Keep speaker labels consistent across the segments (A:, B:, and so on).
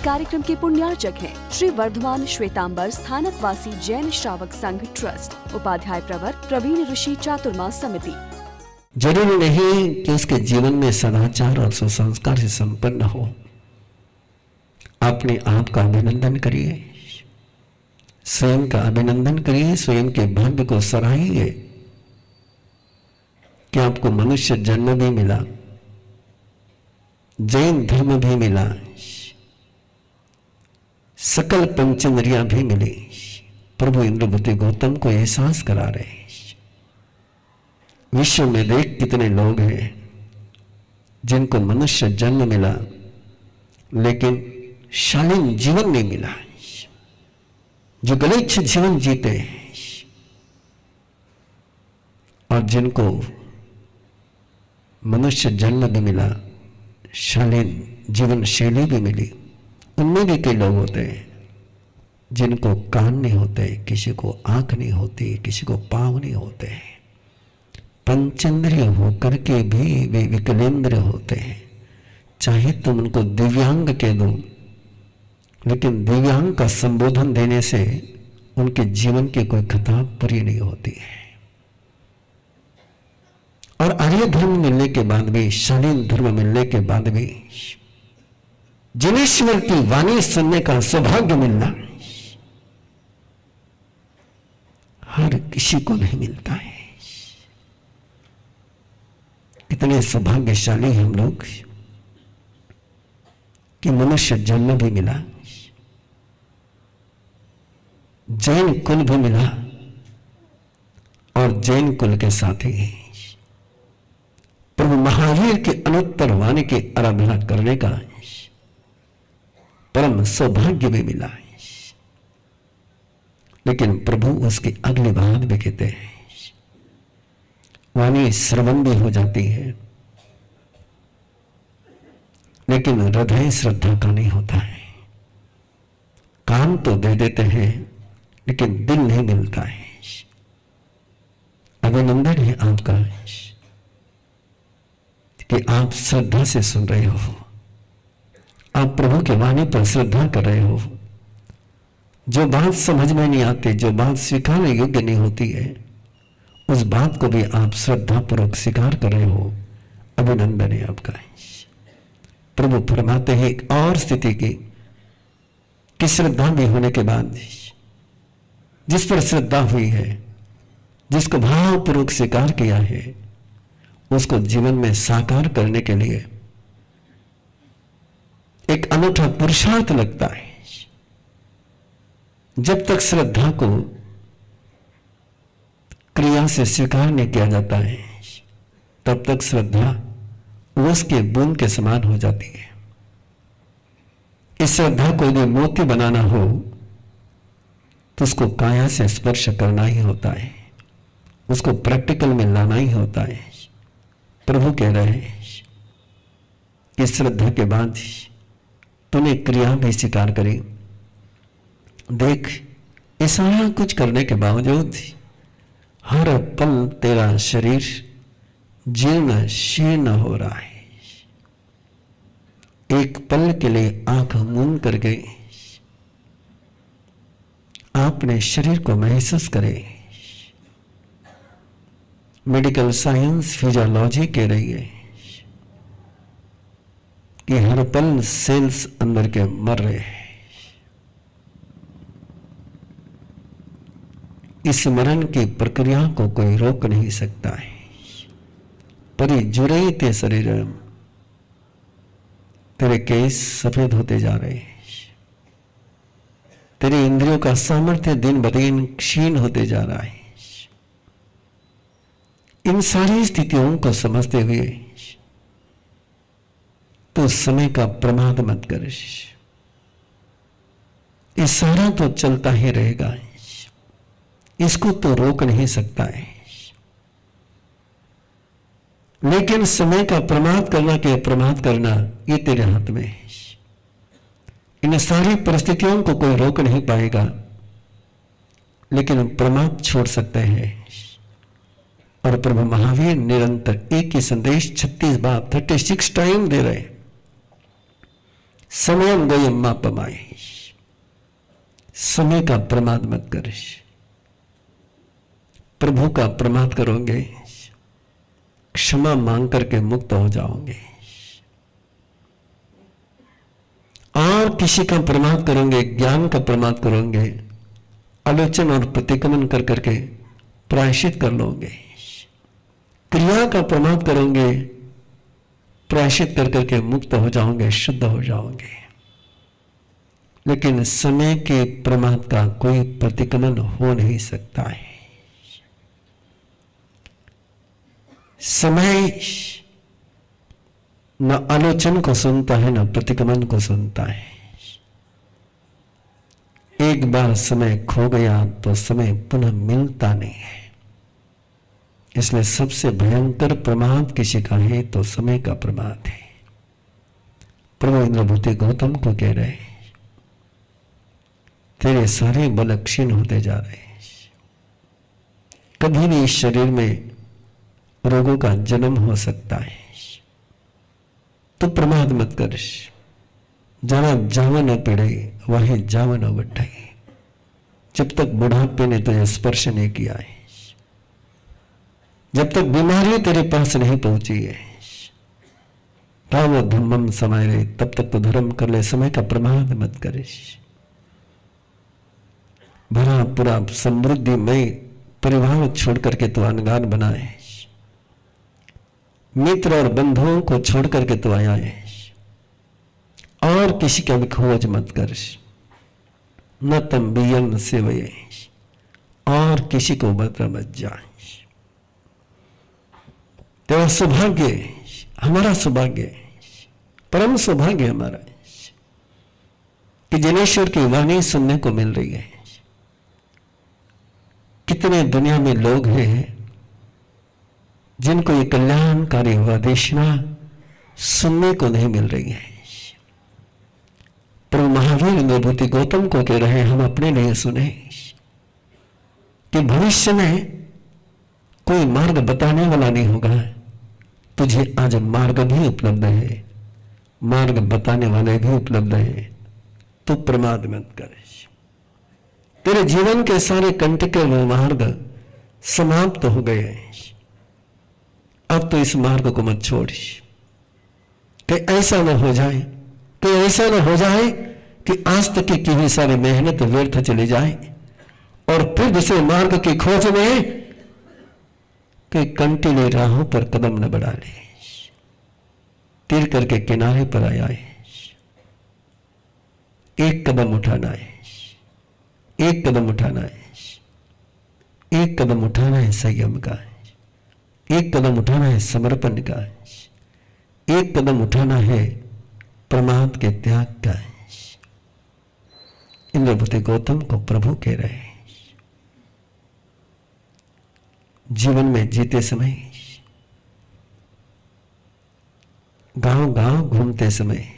A: कार्यक्रम के पुण्यार्चक हैं श्री वर्धमान श्वेतांबर स्थानक वासी जैन श्रावक संघ ट्रस्ट, उपाध्याय प्रवर प्रवीण ऋषि चातुर्मास समिति।
B: जरूरी नहीं कि उसके जीवन में सदाचार और सुसंस्कार से संपन्न हो। अपने आप का अभिनंदन करिए, स्वयं का अभिनंदन करिए, स्वयं के भाग्य को सराहिए कि आपको मनुष्य जन्म भी मिला, जैन धर्म भी मिला, सकल पंचेंद्रियां भी मिली। प्रभु इंद्रभूति गौतम को एहसास करा रहे, विश्व में देख कितने लोग हैं जिनको मनुष्य जन्म मिला लेकिन शालीन जीवन नहीं मिला, जो गलिच्छ जीवन जीते, और जिनको मनुष्य जन्म भी मिला, शालीन जीवन शैली भी मिली। उनमें भी कई लोग होते हैं जिनको कान नहीं होते, किसी को आंख नहीं होती, किसी को पांव नहीं होते, पंचेंद्रिय होकर के भी वे विकलेंद्र होते हैं। चाहे तुम उनको दिव्यांग कह दो, लेकिन दिव्यांग का संबोधन देने से उनके जीवन की कोई कथा पूरी नहीं होती है। और आर्य धर्म मिलने के बाद भी, शालीन धर्म मिलने के बाद भी, जिनेश्वर की वाणी सुनने का सौभाग्य मिलना हर किसी को नहीं मिलता है। इतने सौभाग्यशाली हम लोग कि मनुष्य जन्म भी मिला, जैन कुल भी मिला, और जैन कुल के साथ ही प्रभु महावीर के अनुत्तर वाणी की आराधना करने का परम सौभाग्य भी मिला। लेकिन प्रभु उसकी अगली बात भी कहते हैं, वाणी श्रवण भी हो जाती है, लेकिन हृदय श्रद्धा का नहीं होता है। कान तो दे देते हैं लेकिन दिल नहीं मिलता है। अभिनंदन है आपका कि आप श्रद्धा से सुन रहे हो, आप प्रभु की वाणी पर श्रद्धा कर रहे हो। जो बात समझ में नहीं आती, जो बात स्वीकारने योग्य नहीं होती है, उस बात को भी आप श्रद्धा पूर्वक स्वीकार कर रहे हो। अभिनंदन है आपका। प्रभु फरमाते हैं एक और स्थिति की कि श्रद्धा भी होने के बाद जिस पर श्रद्धा हुई है, जिसको भावपूर्वक स्वीकार किया है, उसको जीवन में साकार करने के लिए एक अनूठा पुरुषार्थ लगता है। जब तक श्रद्धा को क्रिया से स्वीकार नहीं किया जाता है, तब तक श्रद्धा ओस के बूंद के समान हो जाती है। इस श्रद्धा को यदि मोती बनाना हो तो उसको काया से स्पर्श करना ही होता है, उसको प्रैक्टिकल में लाना ही होता है। प्रभु कह रहे हैं कि श्रद्धा के बाद तूने क्रिया भी स्वीकार करी। देख, ये सारा कुछ करने के बावजूद हर पल तेरा शरीर जीर्ण शीर्ण हो रहा है। एक पल के लिए आंख मूंद करके आपने शरीर को महसूस करे। मेडिकल साइंस, फिजियोलॉजी कह रही है कि हर पल सेल्स अंदर के मर रहे हैं। इस मरण की प्रक्रिया को कोई रोक नहीं सकता है। परि जुड़े ते शरीर, तेरे केस सफेद होते जा रहे हैं, तेरे इंद्रियों का सामर्थ्य दिन ब दिन क्षीण होते जा रहा है। इन सारी स्थितियों को समझते हुए तो समय का प्रमाद मत कर। ये सारा तो चलता ही रहेगा, इसको तो रोक नहीं सकता है। लेकिन समय का प्रमाद करना के अप्रमाद करना ये तेरे हाथ में है। इन सारी परिस्थितियों को कोई रोक नहीं पाएगा, लेकिन प्रमाद छोड़ सकते हैं। और प्रभु महावीर निरंतर एक ही संदेश 36 बार 36 टाइम दे रहे। समय गोयम मापमाय, समय का प्रमाद मत कर। प्रभु का प्रमाद करोगे, क्षमा मांग करके मुक्त हो जाओगे। और किसी का प्रमाद करोगे, ज्ञान का प्रमाद करोगे, आलोचन और प्रतिक्रमण कर करके प्रायश्चित कर लोगे। क्रिया का प्रमाद करोगे, प्रायश्चित कर करके मुक्त हो जाओगे, शुद्ध हो जाओगे। लेकिन समय के प्रमाद का कोई प्रतिक्रमण हो नहीं सकता है। समय न आलोचन को सुनता है, न प्रतिक्रमण को सुनता है। एक बार समय खो गया तो समय पुनः मिलता नहीं है। इसलिए सबसे भयंकर प्रमाद किसी का है तो समय का प्रमाद है। प्रभु इंद्रभूति गौतम को कह रहे हैं, तेरे सारे बल क्षीण होते जा रहे हैं। कभी भी इस शरीर में रोगों का जन्म हो सकता है, तो प्रमाद मत कर। जरा जावन पीड़े वही जावन बठाई। जब तक बुढ़ापे ने तुझे स्पर्श नहीं किया है, जब तक बीमारी तेरे पास नहीं पहुंची है, तावो धम्मम समय रहे, तब तक तो धर्म कर ले। समय का प्रमाद मत करे। भरा पूरा समृद्धिमय परिवार छोड़ करके तो अनगार बनाए, मित्र और बंधुओं को छोड़ करके तो आया है। और किसी का भी खोज मत कर। न तम बियन सेवये, और किसी को मत जाए। तेरा सौभाग्य, हमारा सौभाग्य, परम सौभाग्य हमारा कि जनेश्वर की वाणी सुनने को मिल रही है। कितने दुनिया में लोग हैं जिनको ये कल्याणकारी उपदेशना सुनने को नहीं मिल रही है। प्रभु महावीर इंद्रभूति गौतम को कह रहे हैं, हम अपने लिए सुने कि भविष्य में कोई मार्ग बताने वाला नहीं होगा। तुझे आज मार्ग भी उपलब्ध है, मार्ग बताने वाले भी उपलब्ध है। तू प्रमाद मत कर। तेरे जीवन के सारे कंटक वो मार्ग समाप्त हो गए हैं। अब तो इस मार्ग को मत छोड़। कि ऐसा न हो जाए, कि ऐसा न हो जाए कि आज तक की हुई सारी मेहनत व्यर्थ चली जाए और फिर दूसरे मार्ग की खोज में कि कंटीली राहों पर कदम न बढ़ा ले। तीर करके किनारे पर आया है, एक कदम उठाना है, एक कदम उठाना है, एक कदम उठाना है संयम का, एक कदम उठाना है समर्पण का, एक कदम उठाना है प्रमाद के त्याग का। इंद्रभूति गौतम को प्रभु कह रहे हैं, जीवन में जीते समय, गांव गांव घूमते समय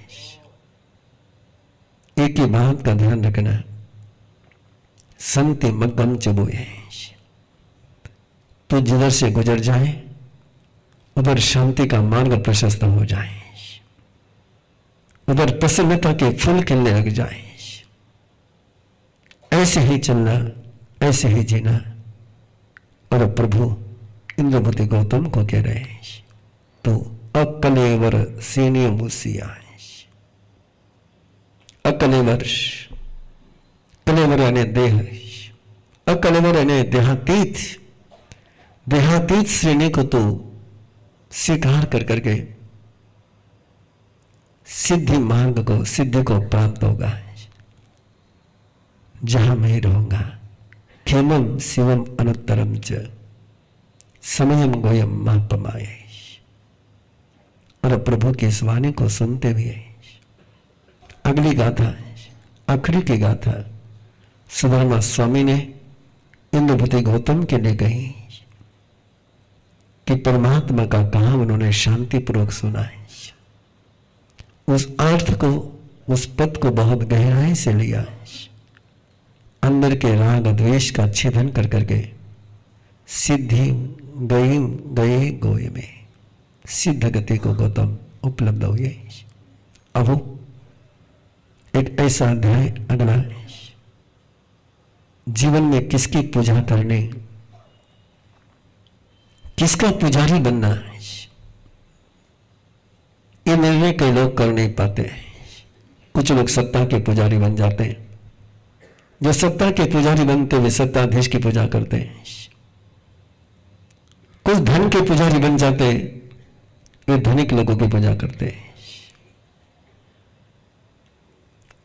B: एक ही बात का ध्यान रखना, संति मग्गम चबोए। तो जिधर से गुजर जाए उधर शांति का मार्ग प्रशस्त हो जाए, उधर प्रसन्नता के फूल खिलने लग जाए। ऐसे ही चलना, ऐसे ही जीना। और प्रभु इंद्रभूति गौतम को कह रहे हैं, तो अकलेवर सीने मुसिया। अकलेवर, कलेवर यानी देह, अकलेवर यानी देहातीत। देहातीत श्रेणी को तो स्वीकार कर करके सिद्धि मार्ग को, सिद्धि को प्राप्त होगा, जहां मैं रहूंगा। खेमम शिवम अनुत्तरम च समयम गोयम मापमाय। और प्रभु की इस वाणी को सुनते हुए अगली गाथा, आखिरी की गाथा सुदामा स्वामी ने इंद्रभूति गौतम के लिए कही कि परमात्मा का कहा उन्होंने शांतिपूर्वक सुना है। उस अर्थ को, उस पद को बहुत गहराई से लिया, अंदर के राग द्वेष का छेदन कर करके सिद्धि गए गोये में सिद्ध गति को गौतम उपलब्ध हुए। अब एक ऐसा अध्याय अगला, जीवन में किसकी पूजा करने, किसका पुजारी बनना, ये निर्णय कई लोग कर नहीं पाते। कुछ लोग सत्ता के पुजारी बन जाते हैं। जो सत्ता के पुजारी बनते वे सत्ताधीश की पूजा करते हैं। कुछ धन के पुजारी बन जाते, वे धनिक लोगों की पूजा करते हैं।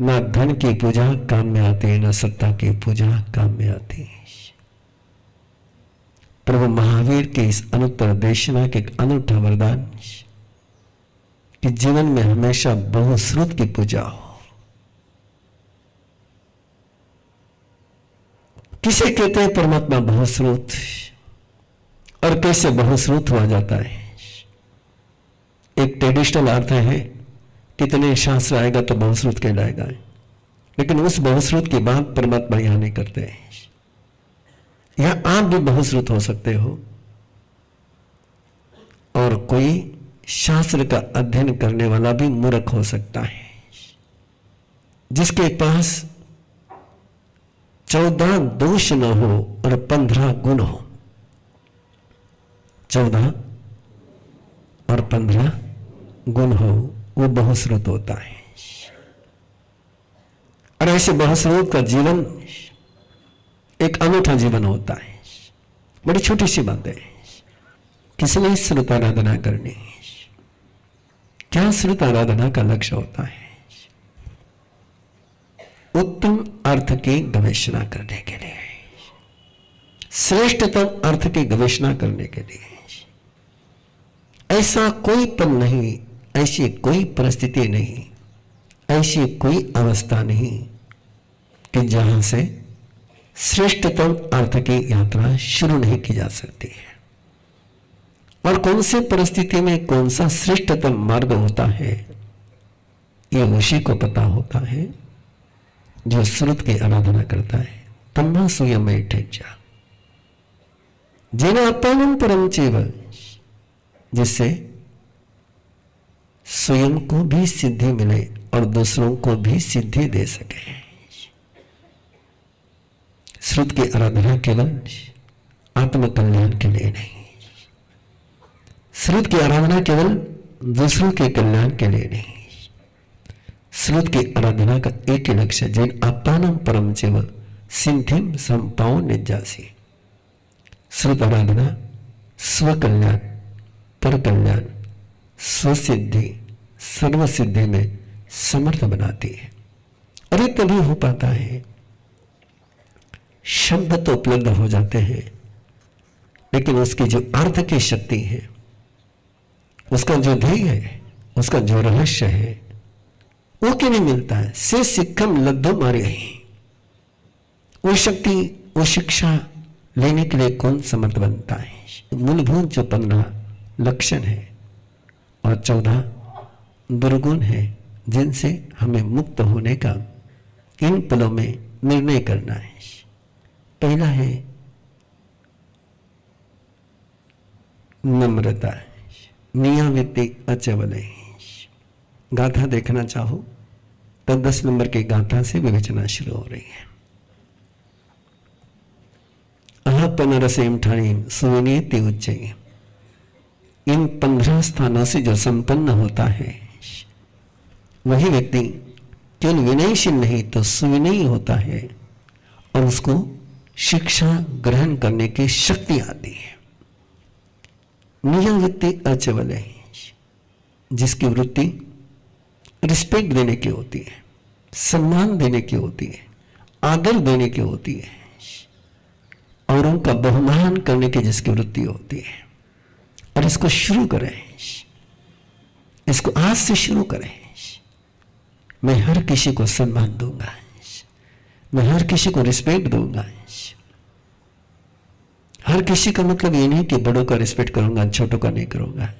B: ना धन की पूजा काम में आती है, ना सत्ता की पूजा काम में आती है। प्रभु महावीर के इस अनुत्तर देशना के एक अनूठा वरदान कि जीवन में हमेशा बहुश्रुत की पूजा हो। किसे कहते हैं परमात्मा बहुश्रुत, और कैसे बहुश्रुत हुआ जाता है? एक ट्रेडिशनल अर्थ है, कितने शास्त्र आएगा तो बहुश्रुत कहलाएगा, लेकिन उस बहुश्रुत की बात परमात्मा यहां नहीं करते हैं। यहां आप भी बहुश्रुत हो सकते हो, और कोई शास्त्र का अध्ययन करने वाला भी मूर्ख हो सकता है, जिसके पास 14 दोष न हो और 15 गुण हो। 14 और 15 गुण हो, वो बहुश्रुत होता है। और ऐसे बहुश्रुत का जीवन एक अनूठा जीवन होता है। बड़ी छोटी सी बात है, किसने श्रुत आराधना करनी, क्या श्रुत आराधना का लक्ष्य होता है? उत्तम अर्थ की गवेषणा करने के लिए, श्रेष्ठतम अर्थ की गवेषणा करने के लिए। ऐसा कोई पल नहीं, ऐसी कोई परिस्थिति नहीं, ऐसी कोई अवस्था नहीं कि जहां से श्रेष्ठतम अर्थ की यात्रा शुरू नहीं की जा सकती है। और कौन से परिस्थिति में कौन सा श्रेष्ठतम मार्ग होता है, यह उसी को पता होता है जो श्रुत की आराधना करता है। तम्मा स्वयं ठेजा जेना अपनम परम चेव, जिससे स्वयं को भी सिद्धि मिले और दूसरों को भी सिद्धि दे सके। श्रुत की आराधना केवल आत्मकल्याण के लिए नहीं, श्रुत की आराधना केवल दूसरों के कल्याण के लिए नहीं। श्रुत की आराधना का एक ही लक्ष्य, जिन अपानम परम चेव सिद्धिम संपाओ निजासी। श्रुत आराधना स्व कल्याण, पर कल्याण, स्वसिद्धि, सर्वसिद्धि में समर्थ बनाती है। और ये तभी हो पाता है, शब्द तो उपलब्ध हो जाते हैं, लेकिन उसकी जो अर्थ की शक्ति है, उसका जो ध्येय है, उसका जो रहस्य है, वो क्यों नहीं मिलता है? से सिक्कम लद्दो मारे ही वो शक्ति, वो शिक्षा लेने के लिए कौन समर्थ बनता है? मूलभूत जो 15 लक्षण है और 14 दुर्गुण है, जिनसे हमें मुक्त होने का इन पलों में निर्णय करना है। पहला है नम्रता, नियामिति अचवले। गाथा देखना चाहो तो 10 नंबर की गाथा से विवेचना शुरू हो रही है। अहपनरसेम ठाणी सुविनीति उच्चय। इन 15 स्थानों से जो संपन्न होता है, वही व्यक्ति केवल विनयशील नहीं तो सुविनयी होता है, और उसको शिक्षा ग्रहण करने की शक्ति आती है। नियम वृत्ति अचवल है, जिसकी वृत्ति रिस्पेक्ट देने की होती है, सम्मान देने की होती है, आदर देने की होती है, और उनका बहुमान करने की जिसकी वृत्ति होती है। और इसको शुरू करें, इसको आज से शुरू करें। मैं हर किसी को सम्मान दूंगा, मैं हर किसी को रिस्पेक्ट दूंगा। हर किसी का मतलब ये नहीं कि बड़ों का रिस्पेक्ट करूंगा, छोटों का नहीं करूंगा।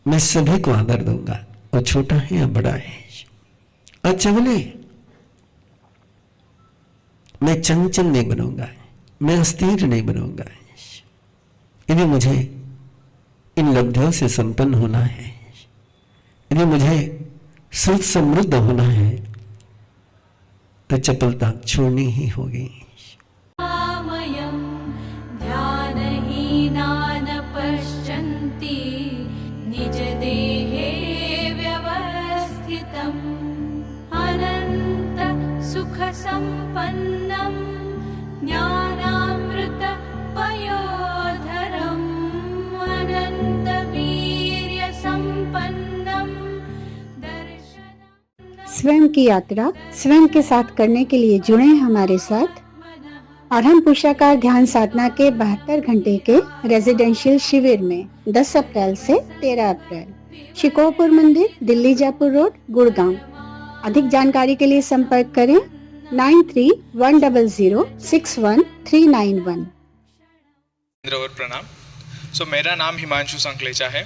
B: मैं सभी को आदर दूंगा, वो छोटा है या बड़ा है। अचवले, मैं चंचल नहीं बनूंगा, मैं अस्थिर नहीं बनूंगा। यदि मुझे इन लब्धियों से संपन्न होना है, यदि मुझे सुख समृद्ध होना है तो चपलता छोड़नी ही होगी।
C: ध्यानहीनान पश्यन्ति निज देहे व्यवस्थितम् अनंत सुख संपन्नम ज्ञानामृत पयोधरम् अनंत वीर्य संपन्नम दर्शनम।
D: स्वयं की यात्रा स्वयं के साथ करने के लिए जुड़े हमारे साथ और हम पुरुषाकार ध्यान साधना के 72 घंटे के रेजिडेंशियल शिविर में 10 अप्रैल से 13 अप्रैल शिकोहपुर मंदिर, दिल्ली जयपुर रोड, गुड़गांव। अधिक जानकारी के लिए संपर्क करें 9310061391।
E: और प्रणाम। मेरा नाम हिमांशु संकलेचा है।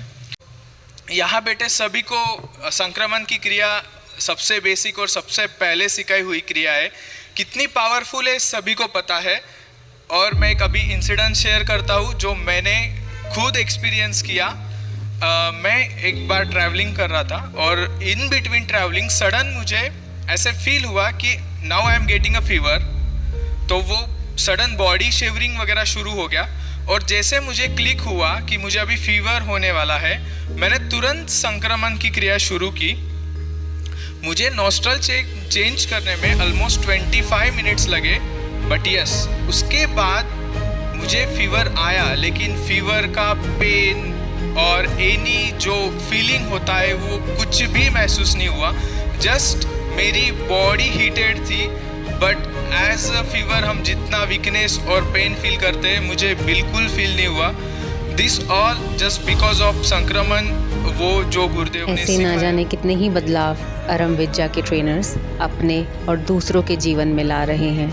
E: यहाँ बैठे सभी को संक्रमण की क्रिया सबसे बेसिक और सबसे पहले सिखाई हुई क्रिया है। कितनी पावरफुल है सभी को पता है। और मैं कभी इंसिडेंट शेयर करता हूँ जो मैंने खुद एक्सपीरियंस किया। मैं एक बार ट्रैवलिंग कर रहा था और इन बिटवीन ट्रैवलिंग सडन मुझे ऐसे फील हुआ कि now I am getting a fever. तो वो सडन बॉडी शिवरिंग वगैरह शुरू हो गया और जैसे मुझे क्लिक हुआ कि मुझे अभी फीवर होने वाला है, मैंने तुरंत संक्रमण की क्रिया शुरू की। मुझे नॉस्ट्रल चेंज करने में ऑलमोस्ट 25 मिनट्स लगे, बट यस उसके बाद मुझे फीवर आया। लेकिन फीवर का पेन और एनी जो फीलिंग होता है वो कुछ भी महसूस नहीं हुआ। जस्ट मेरी बॉडी हीटेड थी, बट एज अ फीवर हम जितना वीकनेस और पेन फील करते हैं मुझे बिल्कुल फील नहीं हुआ। This all just because of संक्रमण, वो जो गुरुदेव ने
F: ऐसे ना जाने कितने ही बदलाव अरम विद्या के ट्रेनर्स अपने और दूसरों के जीवन में ला रहे हैं,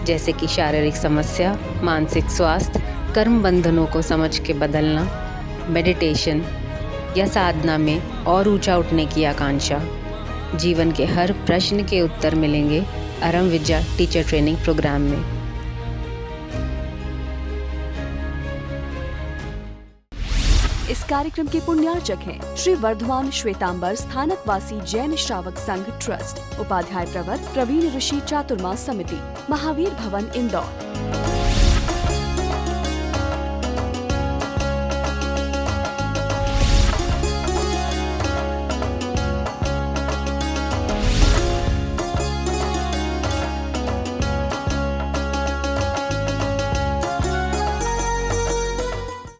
F: जैसे कि शारीरिक समस्या, मानसिक स्वास्थ्य, कर्म बंधनों को समझ के बदलना, मेडिटेशन या साधना में और ऊंचा उठने की आकांक्षा। जीवन के हर प्रश्न के उत्तर मिलेंगे अरम विद्या टीचर ट्रेनिंग प्रोग्राम में।
A: इस कार्यक्रम के पुण्यार्चक हैं श्री वर्धमान श्वेतांबर स्थानकवासी जैन श्रावक संघ ट्रस्ट, उपाध्याय प्रवर प्रवीण ऋषि चातुर्मास समिति, महावीर भवन, इंदौर।